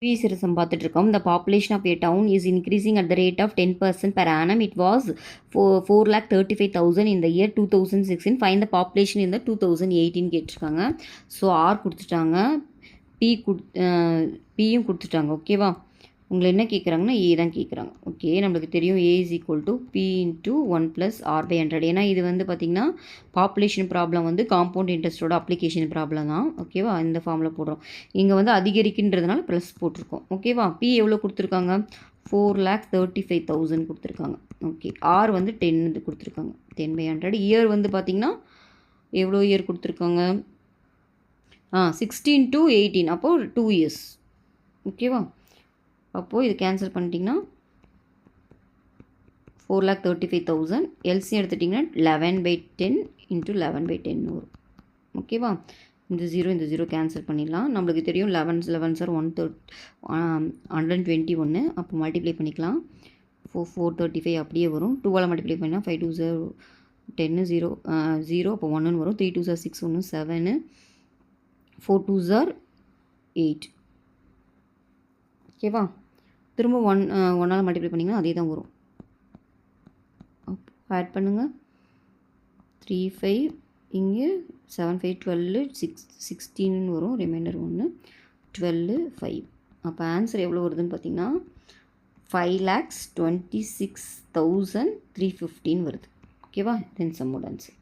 Previous year some பார்த்துட்ருக்கோம். The population of a town is increasing at the rate of 10% per annum. It was 4,35,000 in the year 2016. Find the population in the 2018 கேட்டிருக்காங்க. So R கொடுத்துட்டாங்க, பியும் கொடுத்துட்டாங்க. ஓகேவா? உங்களை என்ன கேட்குறாங்கன்னா ஏ தான் கேட்குறாங்க. ஓகே, நம்மளுக்கு தெரியும் A is equal to B into 1+r/100. ஏன்னா இது வந்து பார்த்திங்கன்னா பாப்புலேஷன் ப்ராப்ளம் வந்து காம்பவுண்ட் இன்ட்ரெஸ்ட்டோட அப்ளிகேஷன் ப்ராப்ளம் தான். ஓகேவா? இந்த ஃபார்மில் போடுறோம். இங்கே வந்து அதிகரிக்கின்றதுனால ப்ளஸ் போட்டிருக்கோம். ஓகேவா? பி எவ்வளோ கொடுத்துருக்காங்க? 4,35,000 கொடுத்துருக்காங்க. ஓகே, ஆர் வந்து 10 இது கொடுத்துருக்காங்க. 10/100. இயர் வந்து பார்த்திங்கன்னா எவ்வளோ இயர் கொடுத்துருக்காங்க? 16 to 18, அப்போது 2 இயர்ஸ். ஓகேவா? அப்போது இது கேன்சல் பண்ணிட்டிங்கன்னா 4,35,000. எல்சியம் எடுத்துட்டிங்கன்னா 11/10 இன்ட்டு 11/10 வரும். ஓகேவா? இந்த 0 கேன்சல் பண்ணிடலாம். நம்மளுக்கு தெரியும் 11s are 121. அப்போ மல்டிப்ளை பண்ணிக்கலாம். 435 அப்படியே வரும். 2ஆல் மல்டிப்ளை பண்ணால் 5 2s are 10, 0 அப்போ 1ன்னு வரும். 3 2s are 6, 1 7, 4 2s are 8. ஓகேவா? திரும்ப 1ஆல் மல்டிப்ளை பண்ணிங்கன்னா அதே தான் வரும். ஆட் பண்ணுங்கள். 3 5 இங்கே 7 5 12 16 வரும். ரிமைண்டர் 1 12 5. அப்போ ஆன்சர் எவ்வளோ வருதுன்னு பார்த்தீங்கன்னா 5,26,315 வருது. ஓகேவா? தென் சம்மோட ஆன்சர்.